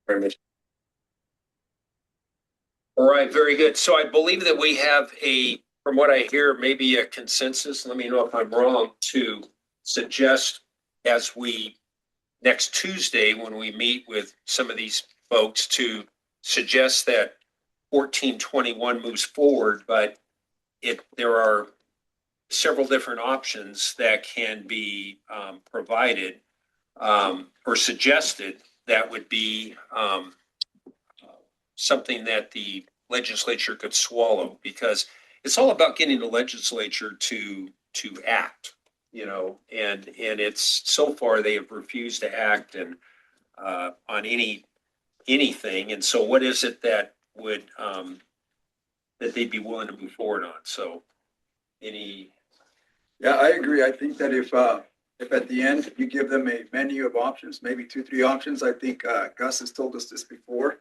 Very much. All right, very good. So I believe that we have from what I hear, maybe a consensus. Let me know if I'm wrong, to suggest next Tuesday, when we meet with some of these folks, to suggest that 1421 moves forward, but there are several different options that can be provided or suggested that would be something that the legislature could swallow, because it's all about getting the legislature to act, and it's, so far they have refused to act and on anything. And so what is it that would that they'd be willing to move forward on? So Yeah, I agree. I think that if at the end you give them a menu of options, maybe 2, 3 options, I think Gus has told us this before,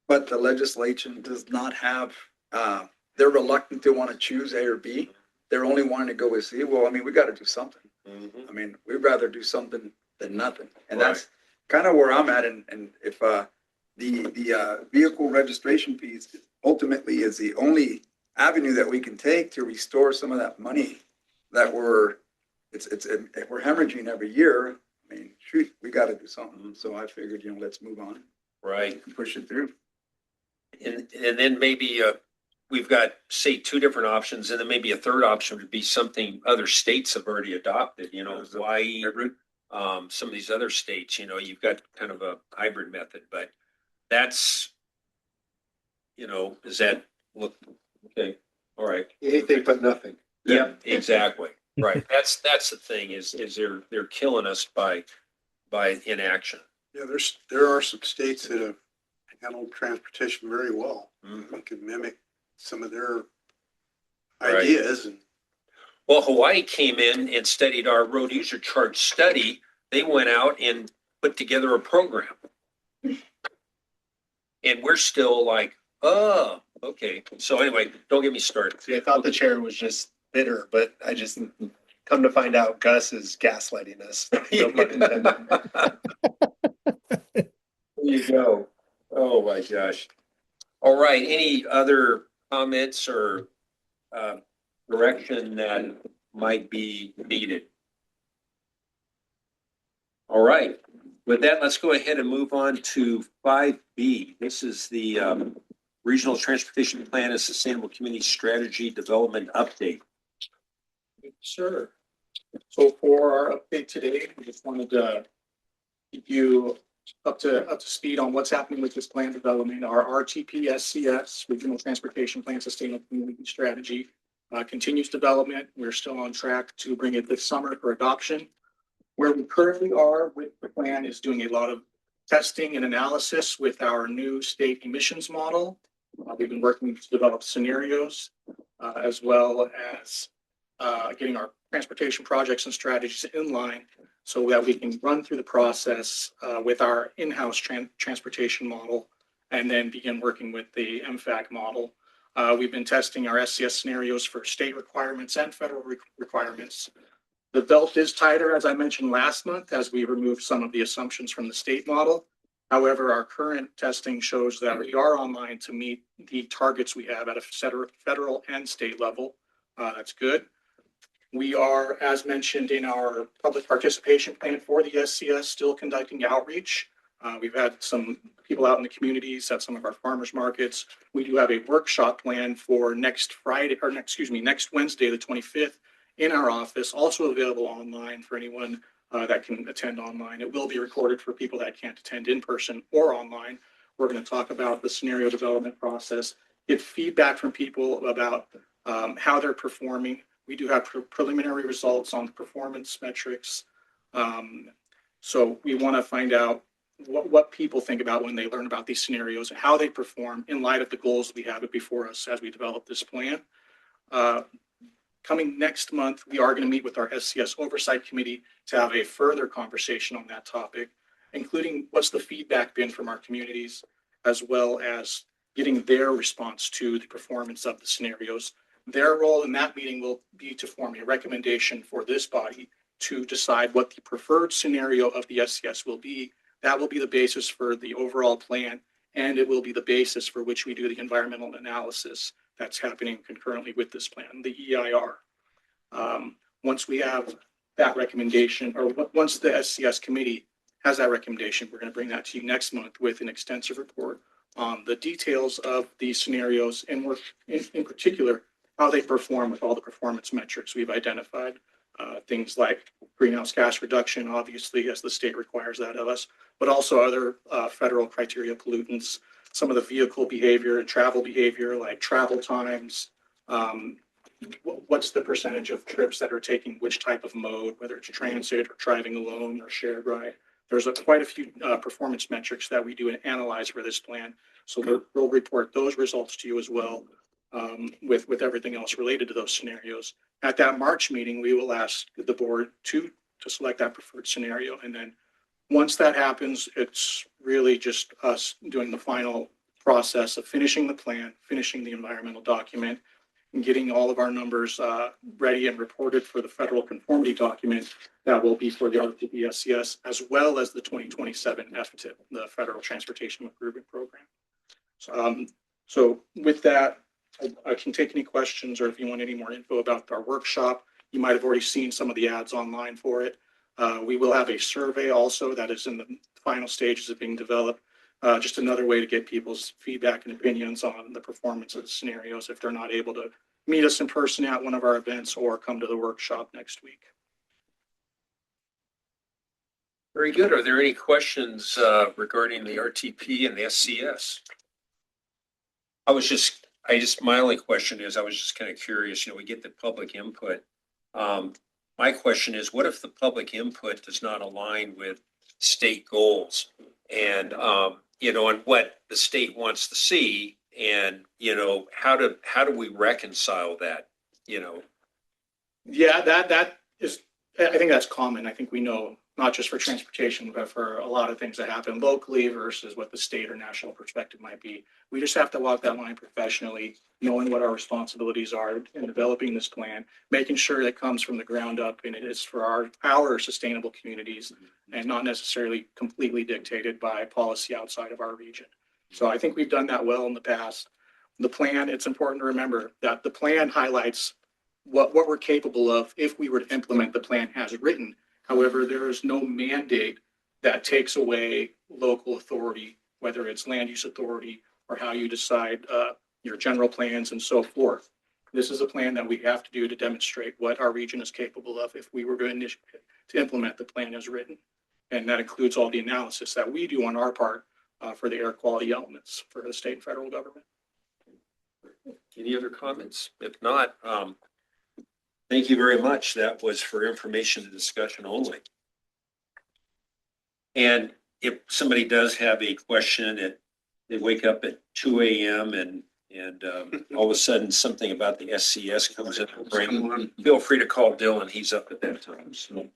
but the legislation does not have, they're reluctant to want to choose A or B. They're only wanting to go with C. Well, I mean, we got to do something. Mhm. I mean, we'd rather do something than nothing. And Right. that's kind of where I'm at. And if the vehicle registration fees ultimately is the only avenue that we can take to restore some of that money that we're hemorrhaging every year. I mean, shoot, we got to do something. So I figured, let's move on Right. and push it through. And then maybe we've got, say, 2 different options, and then maybe a third option would be something other states have already adopted, Hawaii, some of these other states, you've got kind of a hybrid method, but that's, is that, look, okay, all right. Anything but nothing. Yeah, exactly. Right. That's the thing, is they're killing us by inaction. Yeah, there are some states that have handled transportation very well. Mhm. We could mimic some of their Right. ideas. And Well, Hawaii came in and studied our road user charge study. They went out and put together a program. And we're still like, oh, okay. So anyway, don't get me started. See, I thought the chair was just bitter, but I just come to find out Gus is gaslighting us. No pun intended. There you go. Oh my gosh. All right. Any other comments or direction that might be needed? All right. With that, let's go ahead and move on to 5B. This is the Regional Transportation Plan and Sustainable Community Strategy Development Update. Sure. So for our update today, we just wanted to keep you up to speed on what's happening with this plan development. Our RTP SCS, Regional Transportation Plan Sustainable Community Strategy, continues development. We're still on track to bring it this summer for adoption. Where we currently are with the plan is doing a lot of testing and analysis with our new state emissions model. We've been working to develop scenarios as well as getting our transportation projects and strategies in line so that we can run through the process with our in-house transportation model and then begin working with the MFAC model. We've been testing our SCS scenarios for state requirements and federal requirements. The belt is tighter, as I mentioned last month, as we removed some of the assumptions from the state model. However, our current testing shows that we are online to meet the targets we have at a federal and state level. That's good. We are, as mentioned in our public participation plan for the SCS, still conducting outreach. We've had some people out in the communities at some of our farmers markets. We do have a workshop plan for next Wednesday, the 25th, in our office, also available online for anyone that can attend online. It will be recorded for people that can't attend in person or online. We're going to talk about the scenario development process, get feedback from people about how they're performing. We do have preliminary results on the performance metrics. So we want to find out what people think about when they learn about these scenarios and how they perform in light of the goals we have before us as we develop this plan. Coming next month, we are going to meet with our SCS Oversight Committee to have a further conversation on that topic, including what's the feedback been from our communities, as well as getting their response to the performance of the scenarios. Their role in that meeting will be to form a recommendation for this body to decide what the preferred scenario of the SCS will be That will be the basis for the overall plan, and it will be the basis for which we do the environmental analysis that's happening concurrently with this plan, the EIR. Once we have that recommendation, or once the SCS committee has that recommendation, we're going to bring that to you next month with an extensive report on the details of these scenarios, and we're in particular how they perform with all the performance metrics we've identified. Things like greenhouse gas reduction, obviously, as the state requires that of us, but also other federal criteria pollutants, some of the vehicle behavior and travel behavior, like travel times. What's the percentage of trips that are taking which type of mode, whether it's transit or driving alone or shared ride. There's quite a few performance metrics that we do and analyze for this plan. So we'll report those results to you as well, with everything else related to those scenarios. At that March meeting, we will ask the board to select that preferred scenario. And then once that happens, it's really just us doing the final process of finishing the plan, finishing the environmental document, and getting all of our numbers ready and reported for the federal conformity document that will be for the RTP SCS, as well as the 2027 FTIP, the Federal Transportation Improvement Program. So with that, I can take any questions, or if you want any more info about our workshop, you might have already seen some of the ads online for it. We will have a survey also that is in the final stages of being developed. Just another way to get people's feedback and opinions on the performance of the scenarios if they're not able to meet us in person at one of our events or come to the workshop next week. Very good. Are there any questions regarding the RTP and the SCS? My only question is, I was just kind of curious, we get the public input. My question is, what if the public input does not align with state goals and, and what the state wants to see, and, how do we reconcile that, Yeah, that is, I think that's common. I think we know, not just for transportation, but for a lot of things that happen locally versus what the state or national perspective might be. We just have to walk that line professionally, knowing what our responsibilities are in developing this plan, making sure it comes from the ground up and it is for our sustainable communities and not necessarily completely dictated by policy outside of our region. So I think we've done that well in the past. The plan, it's important to remember that the plan highlights what we're capable of if we were to implement the plan as written. However, there is no mandate that takes away local authority, whether it's land use authority or how you decide your general plans and so forth. This is a plan that we have to do to demonstrate what our region is capable of if we were going to implement the plan as written. And that includes all the analysis that we do on our part for the air quality elements for the state and federal government. Any other comments? If not, thank you very much. That was for information and discussion only. And if somebody does have a question, they wake up at 2 a.m. and all of a sudden something about the SCS comes in the brain, feel free to call Dylan. He's up at that time. So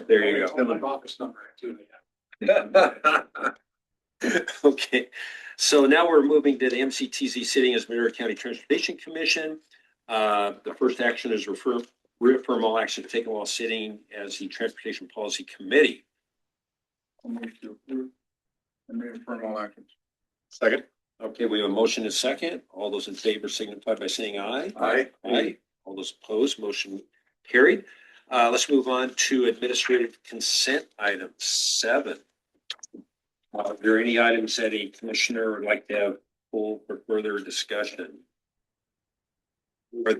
there you go. My office number too. Okay, so now we're moving to the MCTC sitting as Monroe County Transportation Commission. The first action is reaffirm all action taken while sitting as the Transportation Policy Committee. And reaffirm all actions. Second. Okay, we have a motion and a second. All those in favor signify by saying aye. Aye. Aye. All those opposed, motion carried. Let's move on to administrative consent item 7. Are there any items that a commissioner would like to have pulled for further discussion? No,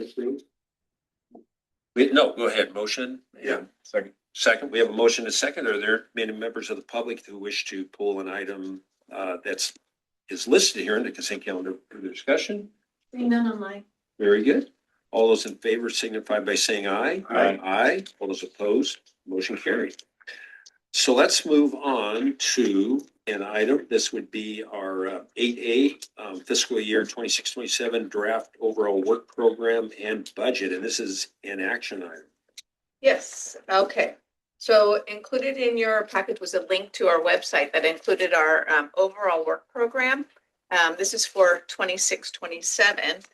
go ahead. Motion. Yeah. Second. Second, we have a motion and a second. Are there many members of the public who wish to pull an item is listed here in the consent calendar for the discussion? None online. Very good. All those in favor signify by saying aye. Aye. Aye. All those opposed, motion carried. So let's move on to an item. This would be our 8A fiscal year 26-27 draft overall work program and budget. And this is an action item. Yes, okay. So included in your package was a link to our website that included our overall work program. This is for 26-27.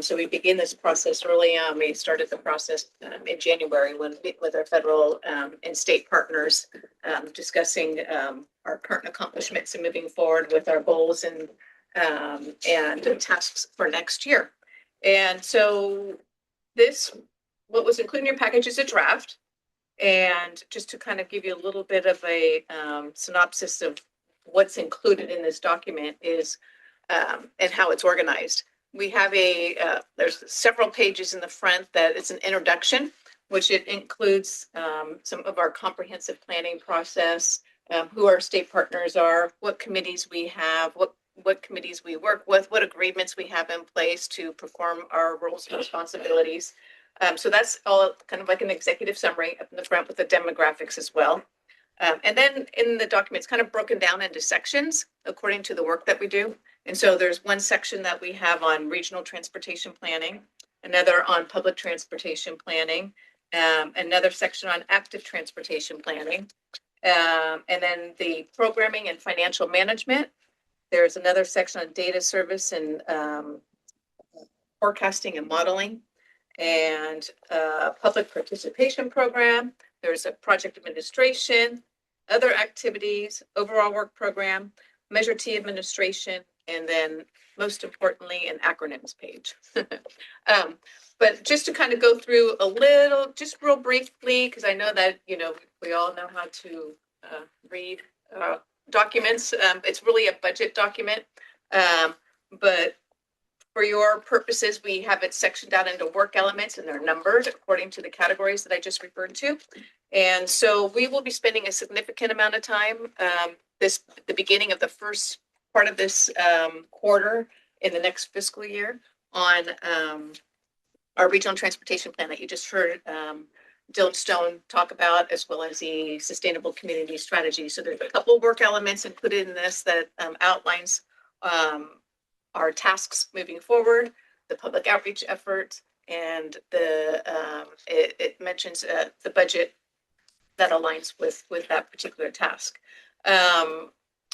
So we begin this process early on. We started the process in January when we, with our federal and state partners, discussing our current accomplishments and moving forward with our goals and tasks for next year. And so this, what was included in your package is a draft. And just to kind of give you a little bit of a synopsis of what's included in this document is and how it's organized. We have there's several pages in the front that is an introduction, which it includes some of our comprehensive planning process, who our state partners are, what committees we have, what committees we work with, what agreements we have in place to perform our roles and responsibilities. So that's all kind of like an executive summary up in the front with the demographics as well. And then in the document, it's kind of broken down into sections according to the work that we do. And so there's one section that we have on regional transportation planning, another on public transportation planning, another section on active transportation planning, and then the programming and financial management. There's another section on data service and forecasting and modeling, and public participation program. There's a project administration, other activities, overall work program, Measure T administration, and then most importantly, an acronyms page. But just to kind of go through a little, just real briefly, because I know that, you know, we all know how to read documents. It's really a budget document, but for your purposes, we have it sectioned out into work elements and they're numbered according to the categories that I just referred to. And so we will be spending a significant amount of time the beginning of the first part of this quarter in the next fiscal year on our regional transportation plan that you just heard Dylan Stone talk about, as well as the sustainable community strategy. So there's a couple of work elements included in this that outlines our tasks moving forward, the public outreach effort, and it mentions the budget that aligns with that particular task.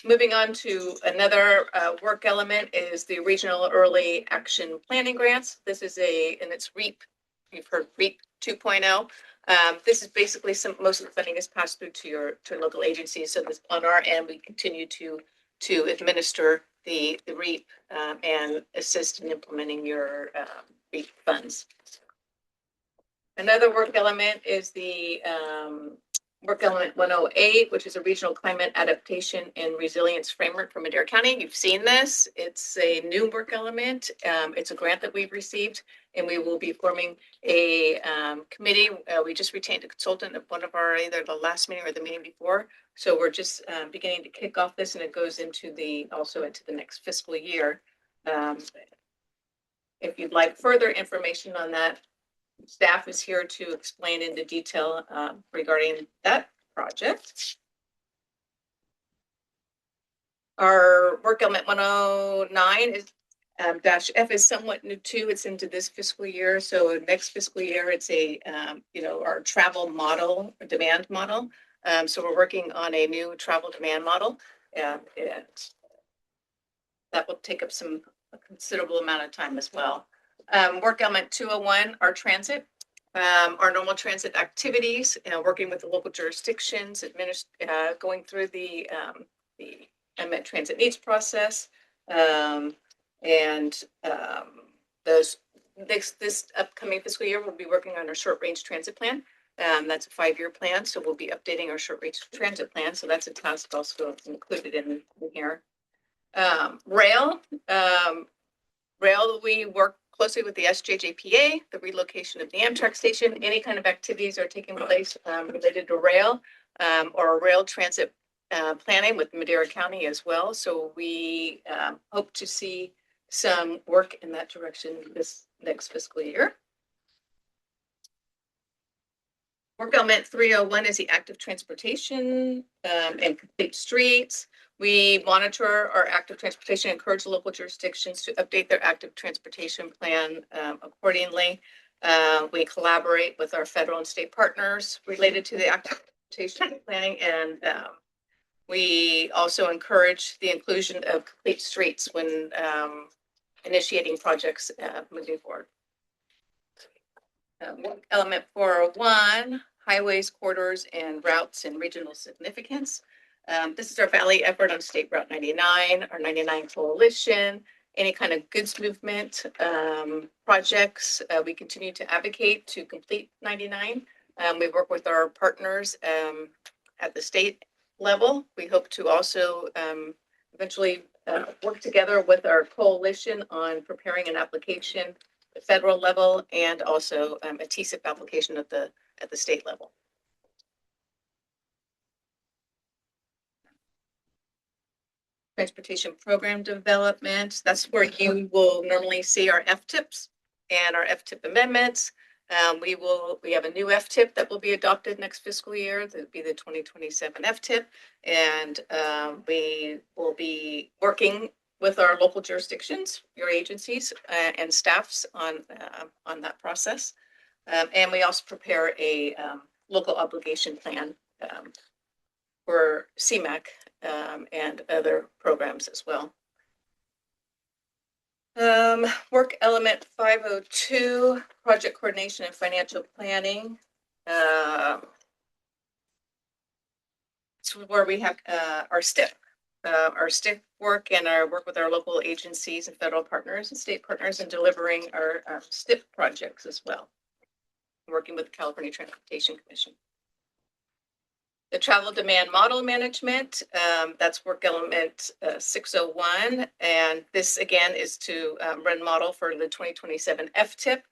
Moving on to another work element is the regional early action planning grants. This is and it's REAP. You've heard REAP 2.0. This is basically most of the funding is passed through to local agencies. So this, on our end, we continue to administer the REAP and assist in implementing your REAP funds. Another work element is the work element 108, which is a regional climate adaptation and resilience framework for Madera County. You've seen this. It's a new work element. It's a grant that we've received, and we will be forming a committee. We just retained a consultant at one of our, either the last meeting or the meeting before. So we're just beginning to kick off this, and it goes also into the next fiscal year. If you'd like further information on that, staff is here to explain into detail regarding that project. Our work element 109 is -F is somewhat new too. It's into this fiscal year. So next fiscal year, it's our travel model, demand model. So we're working on a new travel demand model, and that will take up a considerable amount of time as well. Work element 201, our transit, our normal transit activities, working with the local jurisdictions, going through the unmet transit needs process, and this upcoming fiscal year, we'll be working on our short range transit plan. That's a 5-year plan, so we'll be updating our short range transit plan. So that's a task also included in here. Rail, we work closely with the SJJPA, the relocation of the Amtrak station. Any kind of activities are taking place related to rail or rail transit planning with Madera County as well. So we hope to see some work in that direction this next fiscal year. Work element 301 is the active transportation and complete streets. We monitor our active transportation, encourage local jurisdictions to update their active transportation plan accordingly. We collaborate with our federal and state partners related to the active transportation planning, and we also encourage the inclusion of complete streets when initiating projects moving forward. Element 401, highways, corridors, and routes and regional significance. This is our Valley effort on State Route 99, our 99 Coalition, any kind of goods movement projects. We continue to advocate to complete 99. We work with our partners at the state level. We hope to also eventually work together with our coalition on preparing an application at the federal level and also a TSIP application at the state level. Transportation program development. That's where you will normally see our FTIPs and our FTIP amendments. We have a new FTIP that will be adopted next fiscal year. That would be the 2027 FTIP. And we will be working with our local jurisdictions, your agencies and staffs on that process. And we also prepare a local obligation plan for CMAQ and other programs as well. Work element 502, project coordination and financial planning. It's where we have our STIP work and our work with our local agencies and federal partners and state partners in delivering our STIP projects as well. Working with the California Transportation Commission. The travel demand model management, that's work element 601. And this again is to run model for the 2027 FTIP,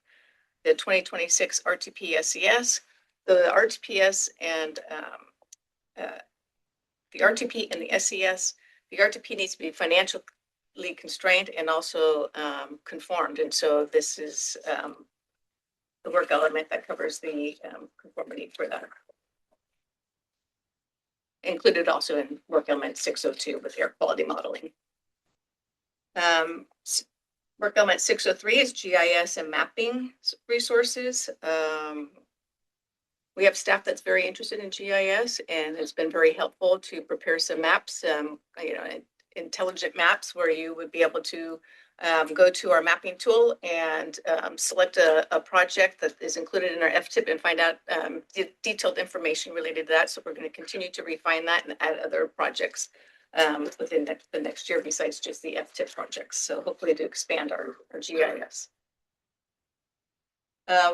the 2026 RTP SES, the RTPS and the RTP and the SES. The RTP needs to be financially constrained and also conformed. And so this is the work element that covers the conformity for that. Included also in work element 602 with air quality modeling. Work element 603 is GIS and mapping resources. We have staff that's very interested in GIS and it's been very helpful to prepare some maps, intelligent maps where you would be able to go to our mapping tool and select a project that is included in our FTIP and find out detailed information related to that. So we're going to continue to refine that and add other projects within the next year besides just the FTIP projects. So hopefully to expand our GIS.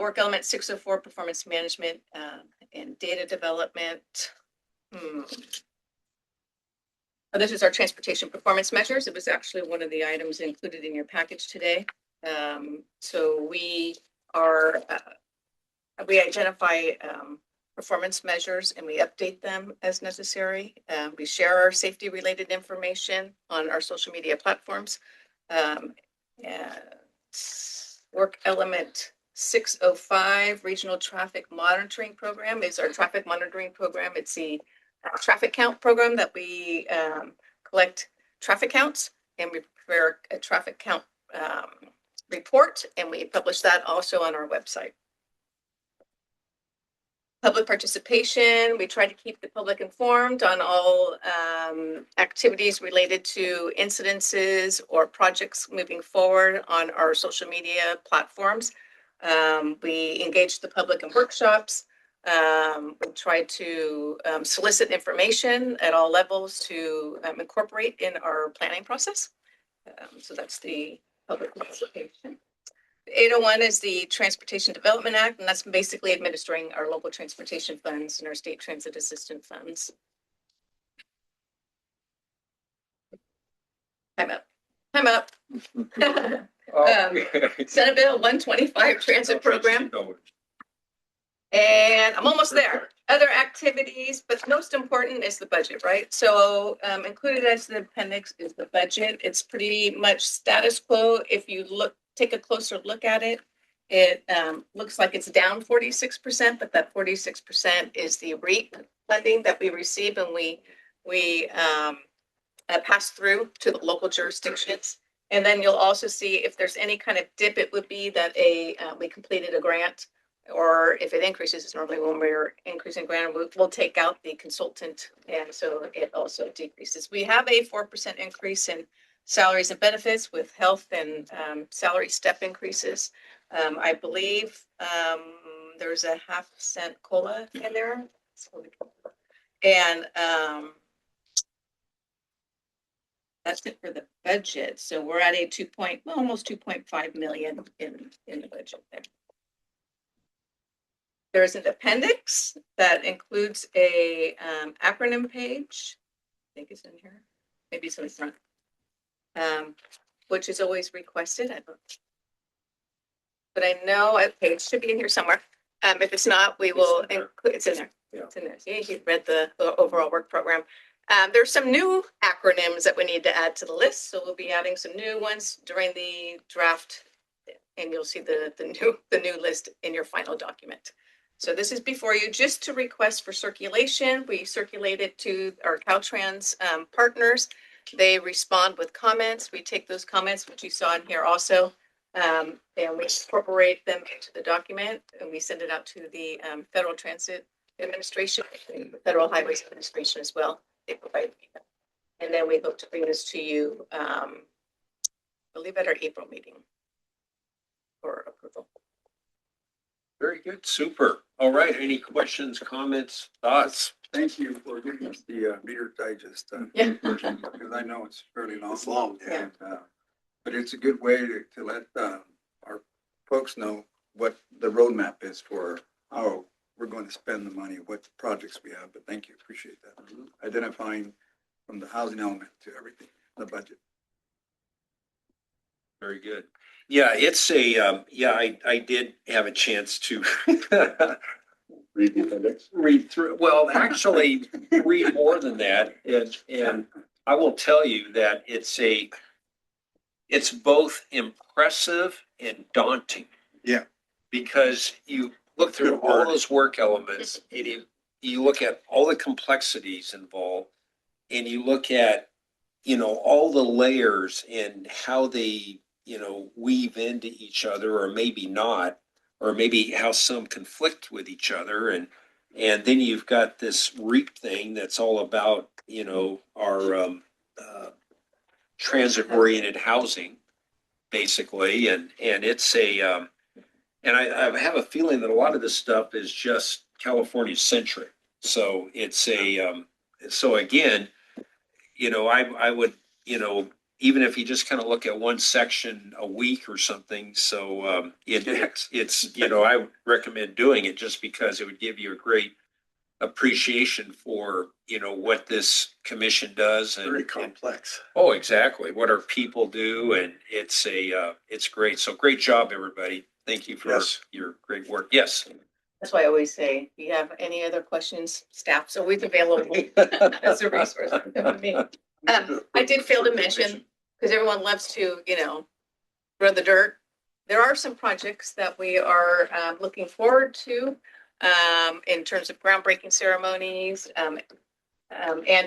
Work element 604, performance management and data development. This is our transportation performance measures. It was actually one of the items included in your package today. So we identify performance measures and we update them as necessary. We share our safety related information on our social media platforms. Work element 605, regional traffic monitoring program is our traffic monitoring program. It's the traffic count program that we collect traffic counts and we prepare a traffic count report and we publish that also on our website. Public participation, we try to keep the public informed on all activities related to incidences or projects moving forward on our social media platforms. We engage the public in workshops. We try to solicit information at all levels to incorporate in our planning process. So that's the public participation. 801 is the Transportation Development Act, and that's basically administering our local transportation funds and our state transit assistance funds. Time up. Senate Bill 125 transit program. And I'm almost there. Other activities, but most important is the budget, right? So included as the appendix is the budget. It's pretty much status quo. If you take a closer look at it, it looks like it's down 46%, but that 46% is the REAP funding that we receive and we pass through to the local jurisdictions. And then you'll also see if there's any kind of dip, it would be that we completed a grant, or if it increases, it's normally when we're increasing grant, we'll take out the consultant. And so it also decreases. We have a 4% increase in salaries and benefits with health and salary step increases. I believe there's a 0.5 cent COLA in there. And that's it for the budget. So we're at a almost 2.5 million in the budget there. There's an appendix that includes a acronym page. I think it's in here. Maybe it's in the front. Which is always requested. But I know a page should be in here somewhere. If it's not, we will include. It's in there. Yeah. It's in there. Yeah, you read the overall work program. There's some new acronyms that we need to add to the list, so we'll be adding some new ones during the draft, and you'll see the new list in your final document. So this is before you, just to request for circulation. We circulate it to our Caltrans partners. They respond with comments. We take those comments, which you saw in here also, and we incorporate them into the document, and we send it out to the Federal Transit Administration, Federal Highways Administration as well. They provide, and then we hope to bring this to you, I believe at our April meeting for approval. Very good, super. All right, any questions, comments, thoughts? Thank you for giving us the Reader Digest Yeah. version, because I know it's fairly long. It's long, yeah. And, but it's a good way to let our folks know what the roadmap is for how we're going to spend the money, what projects we have. But thank you, appreciate that. Identifying from the housing element to everything, the budget. Very good. Yeah, it's a, I did have a chance to Read the appendix. read through, well, actually read more than that. And I will tell you that it's both impressive and daunting. Yeah. Because you look through Good all word. those work elements and you look at all the complexities involved and you look at, all the layers and how they, weave into each other or maybe not, or maybe how some conflict with each other. And then you've got this REAP thing that's all about, our transit-oriented housing, basically. And it's and I have a feeling that a lot of this stuff is just California-centric. So it's so again, I would, even if you just kind of look at one section a week or something. So it's, I would recommend doing it just because it would give you a great appreciation for, what this commission does. Very complex. Oh, exactly. What our people do. And it's great. So great job, everybody. Thank you for Yes. your great work. Yes. That's why I always say, if you have any other questions, staff's always available as a resource. I did fail to mention, because everyone loves to, run the dirt. There are some projects that we are looking forward to in terms of groundbreaking ceremonies and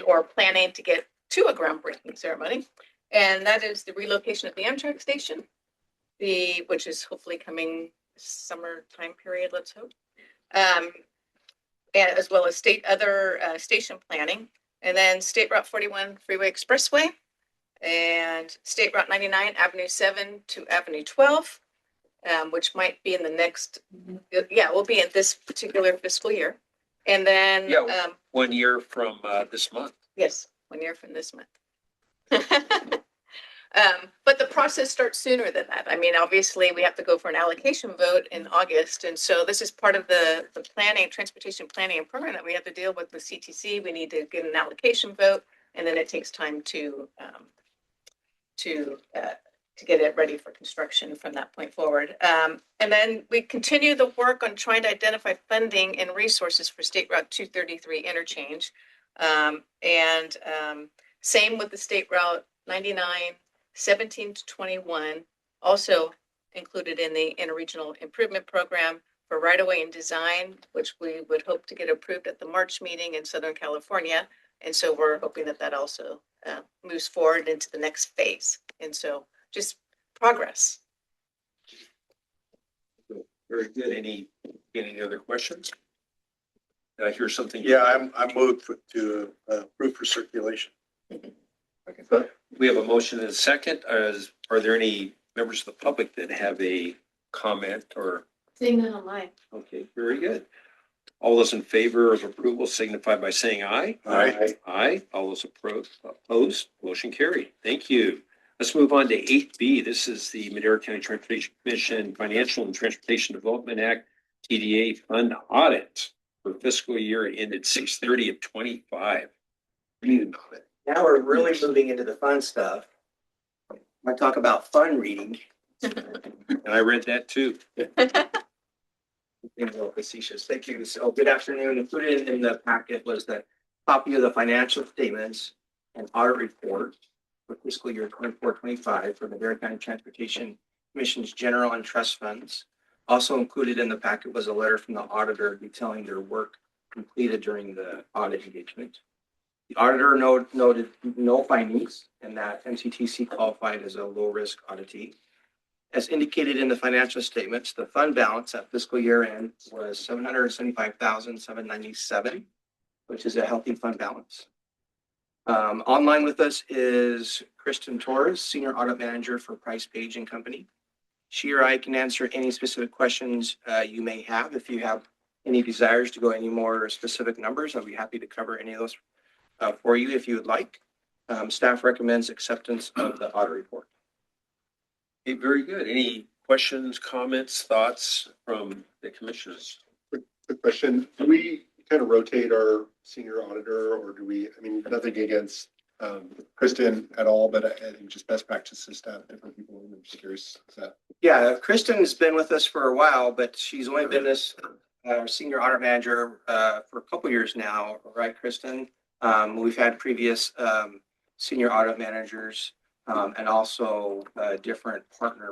or planning to get to a groundbreaking ceremony. And that is the relocation of the Amtrak station, which is hopefully coming summer time period, let's hope. And as well as other station planning, and then State Route 41 Freeway Expressway, and State Route 99 Avenue 7 to Avenue 12, which might be in the next, we'll be in this particular fiscal year. And then, Yeah. 1 year from this month. yes, 1 year from this month. But the process starts sooner than that. I mean, obviously, we have to go for an allocation vote in August. And so this is part of the transportation planning and program that we have to deal with CTC. We need to get an allocation vote, and then it takes time to get it ready for construction from that point forward. And then we continue the work on trying to identify funding and resources for State Route 233 interchange. Same with the State Route 99, 17 to 21, also included in the interregional improvement program for right-of-way and design, which we would hope to get approved at the March meeting in Southern California. And so we're hoping that also moves forward into the next phase. And so just progress. Very good. Any other questions? Did I hear something? Yeah, I'm moved to approve for circulation. We have a motion and a second. Are there any members of the public that have a comment or? Seeing none online. Okay, very good. All those in favor of approval signify by saying aye. Aye. Aye. All those opposed, motion carried. Thank you. Let's move on to 8B. This is the Madera County Transportation Commission Financial and Transportation Development Act TDA Fund Audit for fiscal year ended 6/30 of 25. Now we're really moving into the fun stuff. I talk about fun reading. And I read that too. Being a little facetious. Thank you. So good afternoon. Included in the packet was the copy of the financial statements and audit report for fiscal year 24-25 for the Madera County Transportation Commission's general and trust funds. Also included in the packet was a letter from the auditor detailing their work completed during the audit engagement. The auditor noted no findings and that MCTC qualified as a low-risk auditee. As indicated in the financial statements, the fund balance at fiscal year end was $775,797, which is a healthy fund balance. Online with us is Kristen Torres, Senior Audit Manager for Price Page and Company. She or I can answer any specific questions you may have. If you have any desires to go any more specific numbers, I'll be happy to cover any of those for you if you would like. Staff recommends acceptance of the audit report. Okay, very good. Any questions, comments, thoughts from the commissioners? Quick question, do we kind of rotate our senior auditor or do we, I mean, nothing against Kristen at all, but I think just best practices to have different people. I'm just curious. Is that? Yeah, Kristen's been with us for a while, but she's only been this senior audit manager for a couple years now, right, Kristen? We've had previous senior audit managers and also different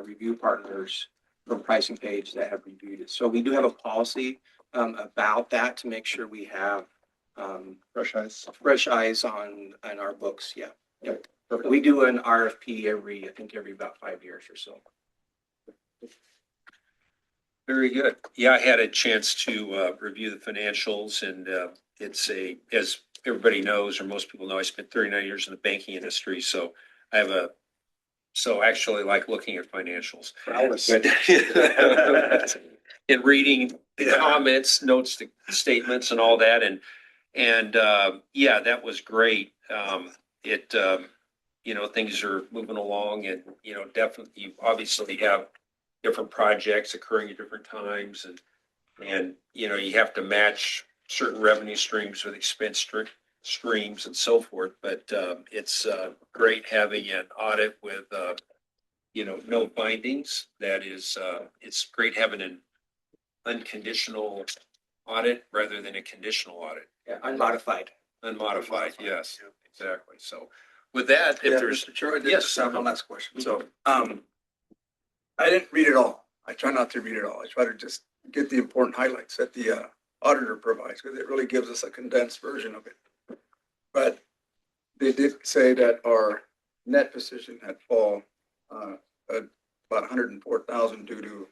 review partners from Pricing Page that have reviewed it. So we do have a policy about that to make sure we have Fresh eyes. on our books. Yeah. Yep. We do an RFP every about 5 years or so. Very good. Yeah, I had a chance to review the financials and as everybody knows, or most people know, I spent 39 years in the banking industry. So I actually like looking at financials. And reading the comments, notes, the statements and all that. And yeah, that was great. Things are moving along and, definitely you obviously have different projects occurring at different times and, you have to match certain revenue streams with expense streams and so forth. But it's great having an audit with, no findings. That is, it's great having an unconditional audit rather than a conditional audit. Yeah, unmodified. Unmodified, yes, exactly. So with that, if there's, Mr. Chair, I did Yes. just have one last question. So, I didn't read it all. I try not to read it all. I try to just get the important highlights that the auditor provides, because it really gives us a condensed version of it. But they did say that our net position had fallen at about 104,000 due to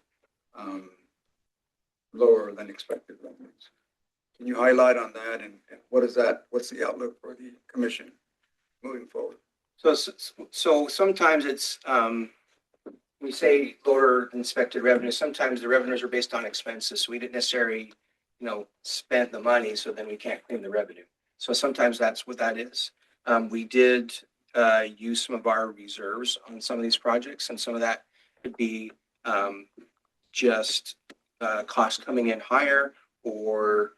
lower than expected revenues. Can you highlight on that and what's the outlook for the commission moving forward? So sometimes it's, we say lower than expected revenue. Sometimes the revenues are based on expenses. So we didn't necessarily, spend the money, so then we can't claim the revenue. So sometimes that's what that is. We did use some of our reserves on some of these projects, and some of that could be just cost coming in higher or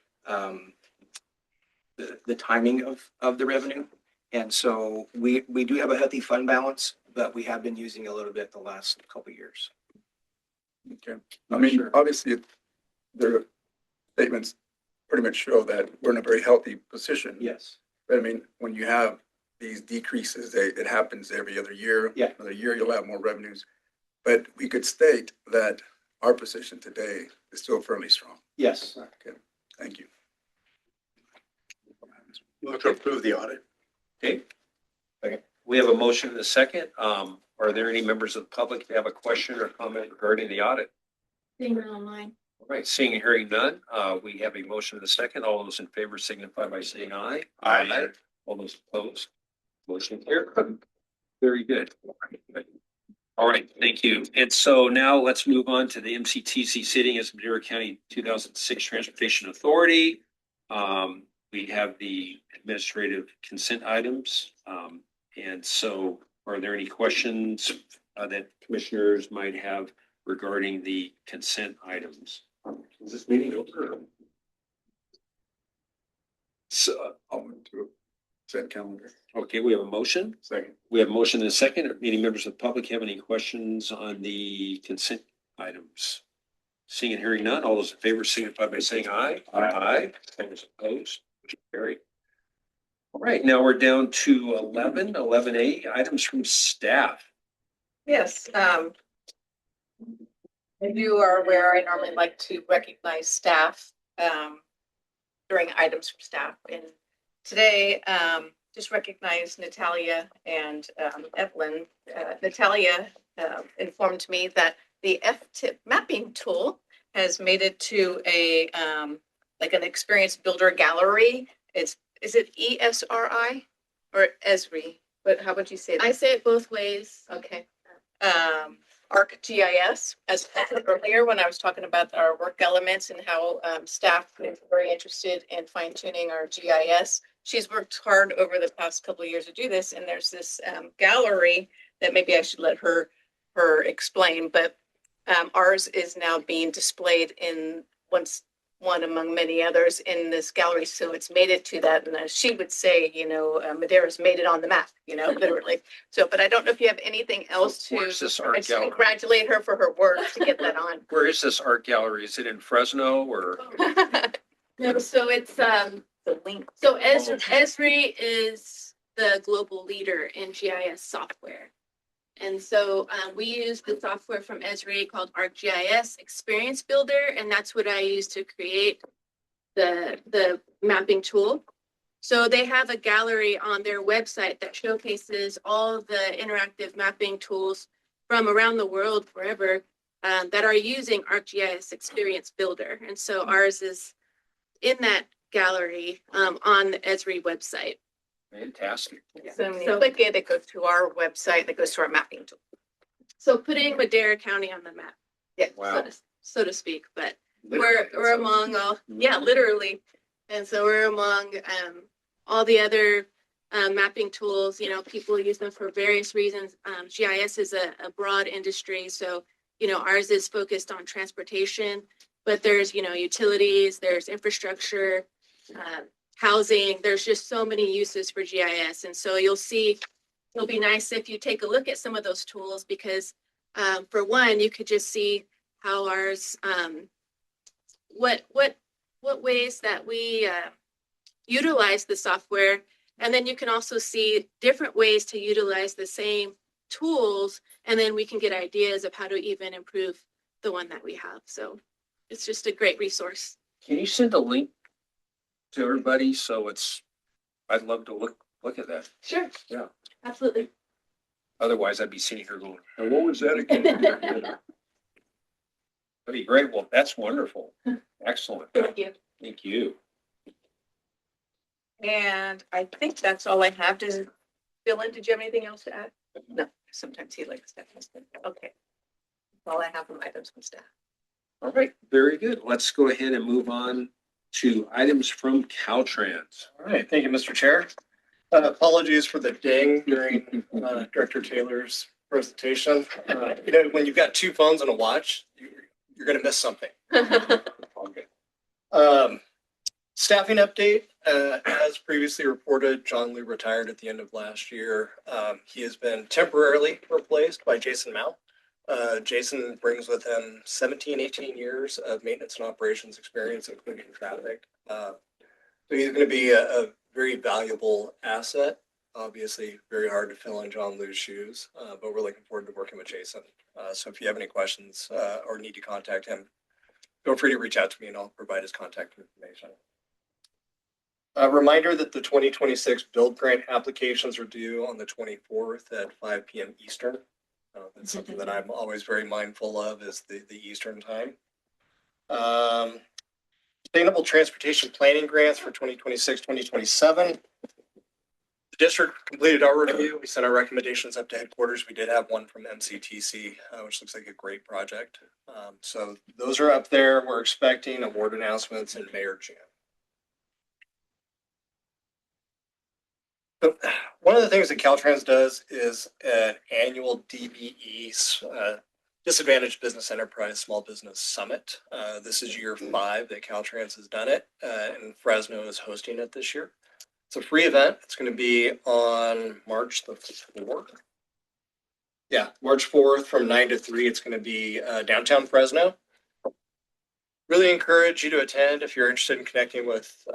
the timing of the revenue. And so we do have a healthy fund balance, but we have been using a little bit the last couple of years. Okay. I mean, obviously, their statements pretty much show that we're in a very healthy position. Yes. But I mean, when you have these decreases, it happens every other year. Yeah. Another year, you'll have more revenues. But we could state that our position today is still fairly strong. Yes. Okay, thank you. Move to approve the audit. okay. We have a motion and a second. Are there any members of the public that have a question or comment regarding the audit? Seeing none online. All right, seeing and hearing none, we have a motion and a second. All those in favor signify by saying aye. Aye. All those opposed, motion carried. Very good. All right, thank you. And so now let's move on to the MCTC sitting as Madera County 2006 Transportation Authority. We have the administrative consent items. And so are there any questions that commissioners might have regarding the consent items? Is this meeting over? So I'll move to set calendar. Okay, we have a motion. Second. We have a motion and a second. Any members of the public have any questions on the consent items? Seeing and hearing none, all those in favor signify by saying aye. Aye. Those opposed, motion carried. All right, now we're down to 11A, items from staff. Yes, as you are aware, I normally like to recognize staff during items from staff. And today, just recognize Natalia and Evelyn. Natalia informed me that the F-tip mapping tool has made it to a like an experience builder gallery. Is it ESRI or ESRI? But how would you say that? I say it both ways. Okay. ArcGIS, as I said earlier, when I was talking about our work elements and how staff is very interested in fine tuning our GIS. She's worked hard over the past couple of years to do this, and there's this gallery that maybe I should let her explain, but ours is now being displayed in one among many others in this gallery. So it's made it to that. And as she would say, Madera's made it on the map, literally. So, but I don't know if you have anything else to Where's this art I just gallery? congratulate her for her work to get that on. Where is this art gallery? Is it in Fresno or? No, so it's The link. so Esri is the global leader in GIS software. And so we use the software from Esri called ArcGIS Experience Builder, and that's what I use to create the mapping tool. So they have a gallery on their website that showcases all the interactive mapping tools from around the world, wherever, that are using ArcGIS Experience Builder. And so ours is in that gallery on the Esri website. Fantastic. So when you click it, it goes to our website, that goes to our mapping tool. So putting Madera County on the map, Yeah. Wow. so to speak, but we're among all, yeah, literally. And so we're among all the other mapping tools. People use them for various reasons. GIS is a broad industry, so ours is focused on transportation, but there's utilities, there's infrastructure, housing. There's just so many uses for GIS, and so you'll see. It'll be nice if you take a look at some of those tools because, for one, you could just see how ours, what ways that we utilize the software, and then you can also see different ways to utilize the same tools, and then we can get ideas of how to even improve the one that we have. So it's just a great resource. Can you send a link to everybody? So I'd love to look at that. Sure. Yeah. Absolutely. Otherwise I'd be sitting here going, "And what was that again?" That'd be great. Well, that's wonderful. Excellent. Thank you. Thank you. And I think that's all I have. Does Dylan, did you have anything else to add? No, sometimes he likes that. Okay. That's all I have from items from staff. All right, very good. Let's go ahead and move on to items from Caltrans. All right, thank you, Mr. Chair. Apologies for the ding during Director Taylor's presentation. When you've got two phones and a watch, you're going to miss something. Staffing update, as previously reported, John Liu retired at the end of last year. He has been temporarily replaced by Jason Mao. Jason brings with him 18 years of maintenance and operations experience, including traffic. So he's going to be a very valuable asset. Obviously, very hard to fill in John Liu's shoes, but we're looking forward to working with Jason. So if you have any questions or need to contact him, feel free to reach out to me and I'll provide his contact information. A reminder that the 2026 build grant applications are due on the 24th at 5 p.m. Eastern. That's something that I'm always very mindful of is the Eastern time. Sustainable transportation planning grants for 2026, 2027. District completed our review. We sent our recommendations up to headquarters. We did have one from MCTC, which looks like a great project. So those are up there. We're expecting award announcements in May or June. But one of the things that Caltrans does is an annual DBE, Disadvantaged Business Enterprise Small Business Summit. This is year 5 that Caltrans has done it, and Fresno is hosting it this year. It's a free event. It's going to be on March the 4th. Yeah, March 4th from 9 to 3. It's going to be downtown Fresno. Really encourage you to attend if you're interested in connecting with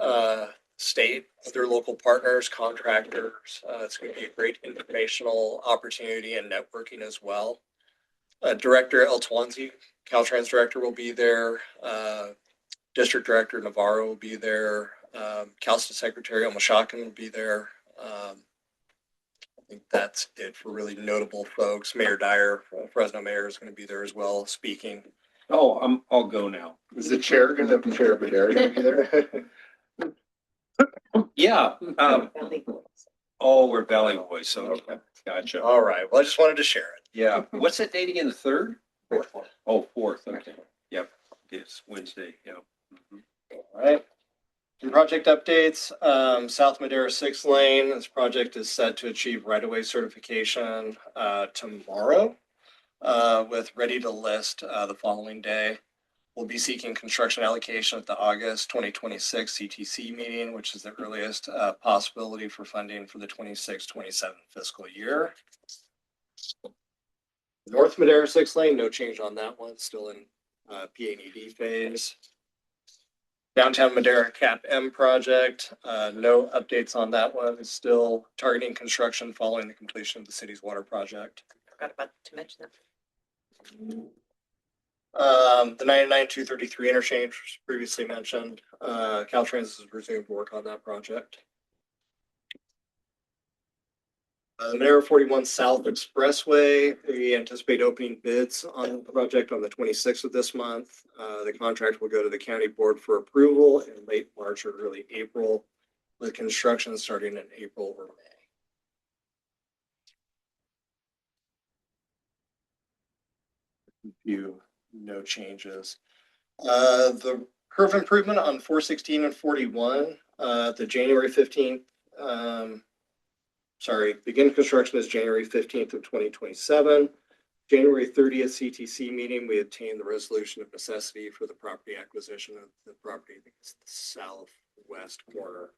state, other local partners, contractors. It's going to be a great informational opportunity and networking as well. Director El Twanzi, Caltrans director, will be there. District Director Navarro will be there. Calston Secretary Omashakin will be there. I think that's it for really notable folks. Mayor Dyer, Fresno Mayor, is going to be there as well, speaking. Oh, I'll go now. Is the chair gonna be Chair Madera gonna be there? Yeah. Oh, we're Valley Boys, so okay. Gotcha. All right. Well, I just wanted to share it. Yeah. What's that date again? The 3rd? 4th. Oh, 4th. Okay. Yep. It's Wednesday. Yep. All right. Some project updates. South Madera 6 lane. This project is set to achieve right-of-way certification tomorrow with ready to list the following day. We'll be seeking construction allocation at the August 2026 CTC meeting, which is the earliest possibility for funding for the 26-27 fiscal year. North Madera 6 lane, no change on that one, still in PNED phase. Downtown Madera Cap M project, no updates on that one. Still targeting construction following the completion of the city's water project. Forgot about to mention that. The 99-233 interchange was previously mentioned. Caltrans has resumed work on that project. The Madera 41 South Expressway, we anticipate opening bids on the project on the 26th of this month. The contract will go to the county board for approval in late March or early April, with construction starting in April or May. Few no changes. The curve improvement on 416 and 41, the January 15th, begin construction is January 15th of 2027. January 30th CTC meeting, we obtained the resolution of necessity for the property acquisition of the property. I think it's the southwest corner.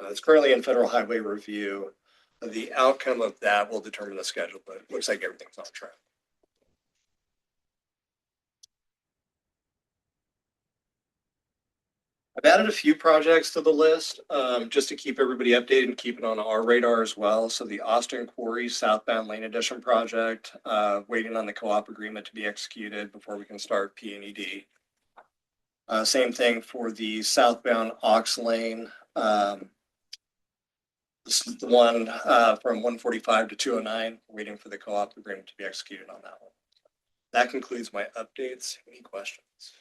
It's currently in federal highway review. The outcome of that will determine the schedule, but it looks like everything's on track. I've added a few projects to the list just to keep everybody updated and keep it on our radar as well. So the Austin Quarry southbound lane addition project, waiting on the co-op agreement to be executed before we can start P&ED. Same thing for the southbound Ox Lane. This is the one from 145 to 209, waiting for the co-op agreement to be executed on that one. That concludes my updates. Any questions?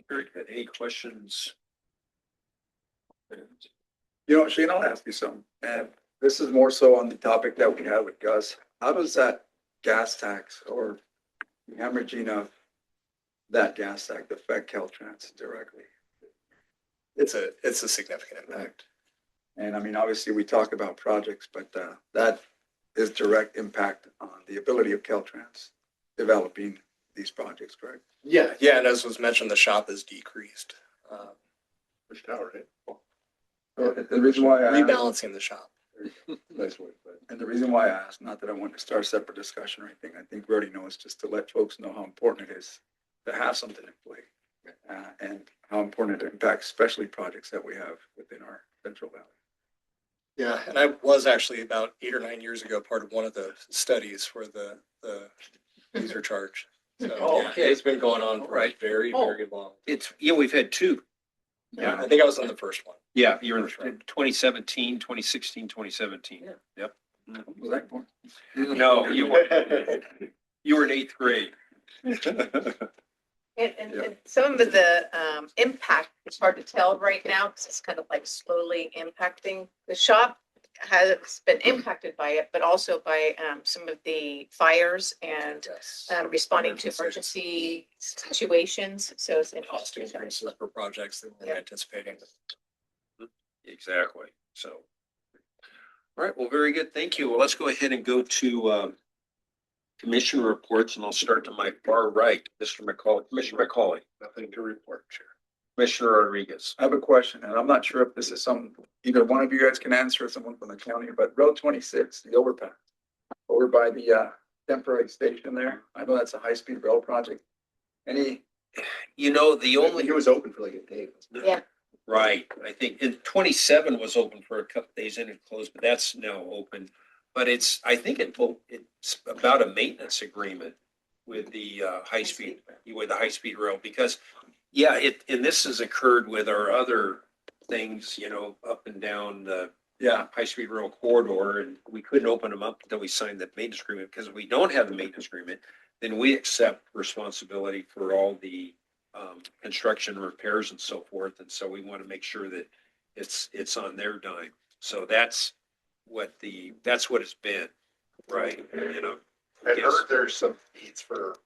Very good. Any questions? You know, Shane, I'll ask you something. And this is more so on the topic that we had with Gus. How does that gas tax or the hemorrhaging of that gas tax affect Caltrans directly? It's a significant impact. And I mean, obviously we talk about projects, but that is direct impact on the ability of Caltrans developing these projects, correct? Yeah, and as was mentioned, the shop is decreased. Pushed out, right? The reason why I asked, Rebalancing the shop. Nice way, but and the reason why I asked, not that I want to start a separate discussion or anything, I think we already know, is just to let folks know how important it is to have something in play. And how important it impacts, especially projects that we have within our Central Valley. Yeah, and I was actually about 8 or 9 years ago part of one of the studies for the user charge. So, Oh, okay. It's been going on for a very long. We've had 2. Yeah, I think I was on the first one. Yeah, you're in 2017, 2016, 2017. Yeah. Yep. Was that important? No, you weren't. You were in 8th grade. And some of the impact is hard to tell right now because it's kind of like slowly impacting the shop. has been impacted by it, but also by some of the fires and responding to emergency situations. So it's Cost interesting. increases for projects that we're Yeah. anticipating. Exactly. So. All right, well, very good. Thank you. Well, let's go ahead and go to commissioner reports, and I'll start to my far right, Mr. McCauley, Commissioner McCauley, Nothing to report, Chair. Commissioner Rodriguez. I have a question, and I'm not sure if this is some, either one of you guys can answer, or someone from the county, but Road 26, the overpass, over by the temporary station there. I know that's a high-speed rail project. Any, You know, the I think only, it was open for like a day. wasn't it? Yeah. right, I think, and 27 was open for a couple days and it closed, but that's now open. But it's, I think it's about a maintenance agreement with the with the high-speed rail, because, yeah, and this has occurred with our other things, you know, up and down the yeah, high-speed rail corridor, and we couldn't open them up until we signed the maintenance agreement, because if we don't have the maintenance agreement, then we accept responsibility for all the construction repairs and so forth, and so we want to make sure that it's on their dime. So that's what it's been, right? You know, I Yes. heard there's some needs for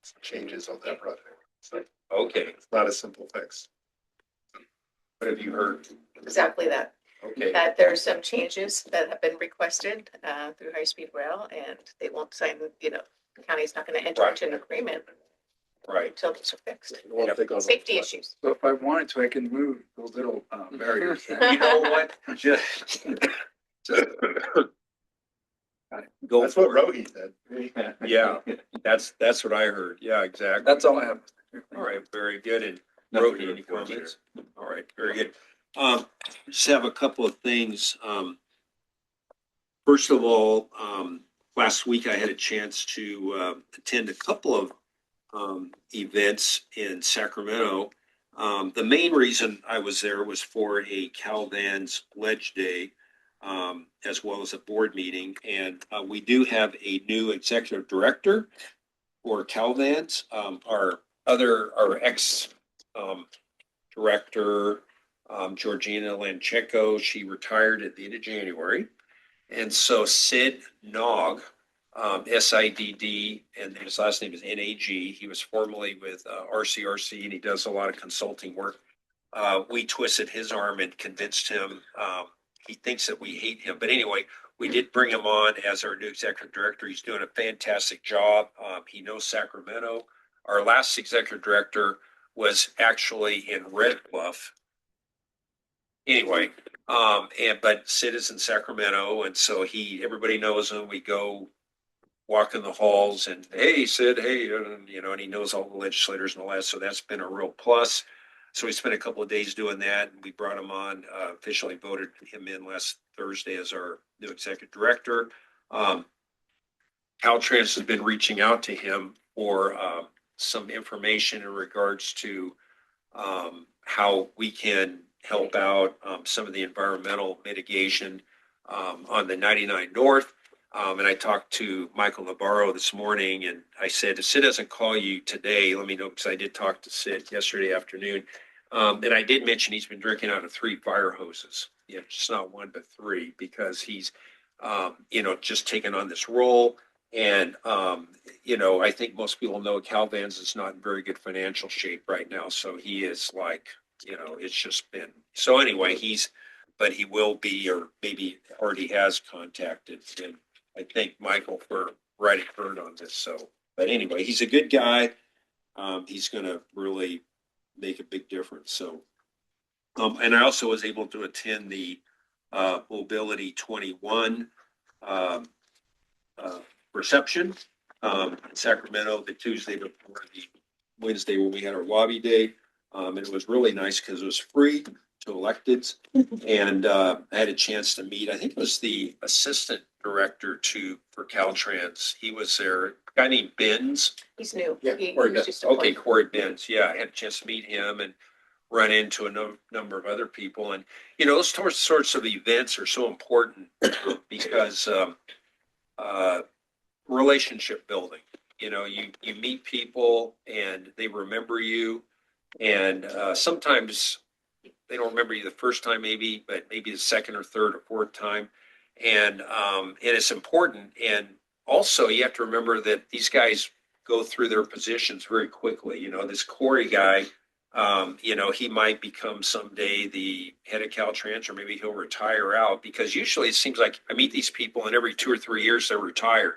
some changes on that project. So okay, it's not a simple fix. what have you heard? Exactly that. Okay, That there are some changes that have been requested through high-speed rail, and they won't sign, you know, the county's not going to enter Right. into an agreement right. until these are fixed. You want to think on- Safety issues. so if I wanted to, I can move those little barriers. You know what? Just go That's what for it. Rohi said. Yeah, that's what I heard. Yeah, exactly. That's all I have. All right, very good. And Nothing Brody, to any report, comments? All right, very good. Just have a couple of things. First of all, last week I had a chance to attend a couple of events in Sacramento. The main reason I was there was for a Calvans Ledge Day, as well as a board meeting. And we do have a new executive director for Calvans. Our ex director, Georgina Lancheco, she retired at the end of January. And so Sid Nog, SIDD, and his last name is NAG. He was formerly with RCRC, and he does a lot of consulting work. We twisted his arm and convinced him. He thinks that we hate him. But anyway, we did bring him on as our new executive director. He's doing a fantastic job. He knows Sacramento. Our last executive director was actually in Red Bluff. Anyway, but Sid is in Sacramento, and so everybody knows him. We go walk in the halls and, hey, Sid, hey, you know, and he knows all the legislators and all that. So that's been a real plus. So we spent a couple of days doing that, and we brought him on, officially voted him in last Thursday as our new executive director. Caltrans has been reaching out to him for some information in regards to how we can help out some of the environmental mitigation on the 99 North. And I talked to Michael Navarro this morning, and I said, if Sid doesn't call you today, let me know, because I did talk to Sid yesterday afternoon. And I did mention he's been drinking out of 3 fire hoses, you know, just not 1, but 3, because he's, you know, just taken on this role. And, you know, I think most people know Calvans is not in very good financial shape right now. So he is like, you know, it's just been, so anyway, but he will be, or maybe already has contacted, and I thank Michael for writing hard on this. So, but anyway, he's a good guy. He's going to really make a big difference. So, and I also was able to attend the Mobility 21 reception in Sacramento, the Tuesday before the Wednesday when we had our lobby day. And it was really nice because it was free to electeds. And I had a chance to meet, I think it was the assistant director for Caltrans. He was there, a guy named Benz. He's new. Yeah, He Corey was Benz. just Okay, appointed. Corey Benz. Yeah, I had a chance to meet him and run into a number of other people. And, you know, those sorts of events are so important because relationship building. You know, you meet people and they remember you. And sometimes they don't remember you the first time, maybe, but maybe the second or third or fourth time. And it's important. And also you have to remember that these guys go through their positions very quickly. You know, this Corey guy, you know, he might become someday the head of Caltrans, or maybe he'll retire out, because usually it seems like I meet these people and every 2 or 3 years they're retired.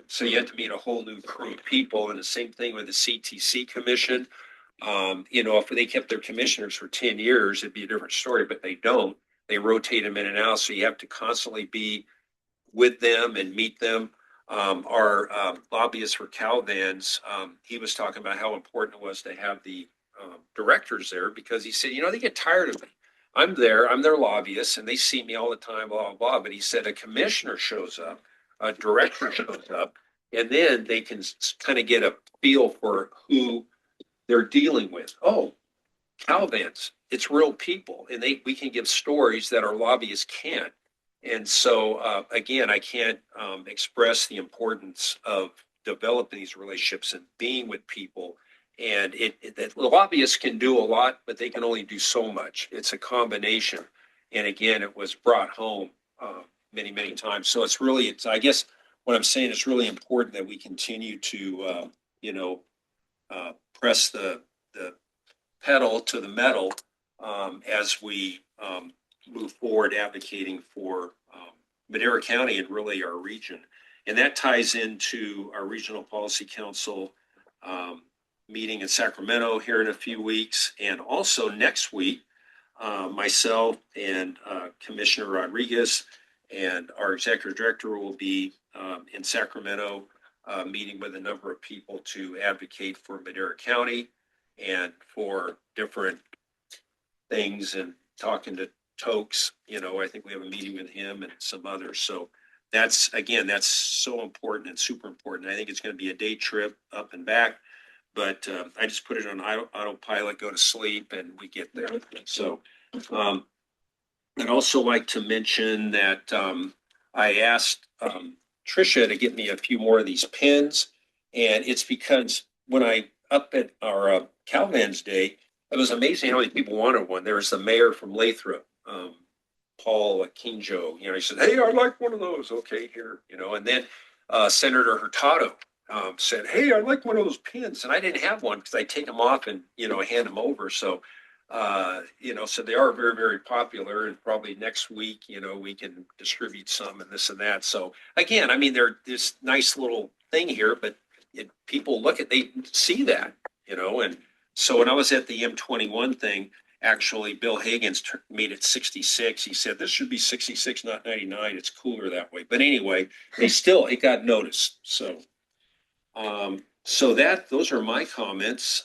So you have to meet a whole new crew of people. And the same thing with the CTC commission. You know, if they kept their commissioners for 10 years, it'd be a different story, but they don't. They rotate them in and out. So you have to constantly be with them and meet them. Our lobbyist for Calvans, he was talking about how important it was to have the directors there, because he said, you know, they get tired of me. I'm there, I'm their lobbyist, and they see me all the time, blah, blah, blah. But he said a commissioner shows up, a director shows up, and then they can kind of get a feel for who they're dealing with. Oh, Calvans, it's real people, and we can give stories that our lobbyists can't. And so, again, I can't express the importance of developing these relationships and being with people. And that lobbyists can do a lot, but they can only do so much. It's a combination. And again, it was brought home many, many times. So I guess what I'm saying is really important that we continue to, press the pedal to the metal as we move forward advocating for Madera County and really our region. And that ties into our Regional Policy Council meeting in Sacramento here in a few weeks. And also next week, myself and Commissioner Rodriguez and our executive director will be in Sacramento meeting with a number of people to advocate for Madera County and for different things, and talking to Tokes. You know, I think we have a meeting with him and some others. So that's so important and super important. I think it's going to be a day trip up and back, but I just put it on autopilot, go to sleep, and we get there. So I'd also like to mention that I asked Tricia to get me a few more of these pins, and it's because when I up at our Calvans Day, it was amazing how many people wanted one. There was the mayor from Lathrop, Paul Kinjo. You know, he said, "Hey, I'd like one of those." Okay, here, you know. And then Senator Hurtado said, "Hey, I'd like one of those pins," and I didn't have one because I take them off and hand them over. So so they are very, very popular, and probably next week, we can distribute some and this and that. So again, I mean, they're this nice little thing here, but people they see that, and so when I was at the M21 thing, actually, Bill Higgins made it 66. He said, this should be 66, not 99. It's cooler that way. But anyway, it got noticed. So, those are my comments.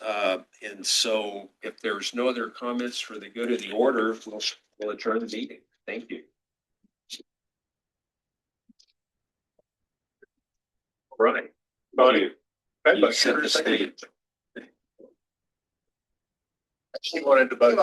And so if there's no other comments for the good of the order, we'll adjourn the meeting. Thank you. Right. Bonnie, You set the stage. I wanted to bug you.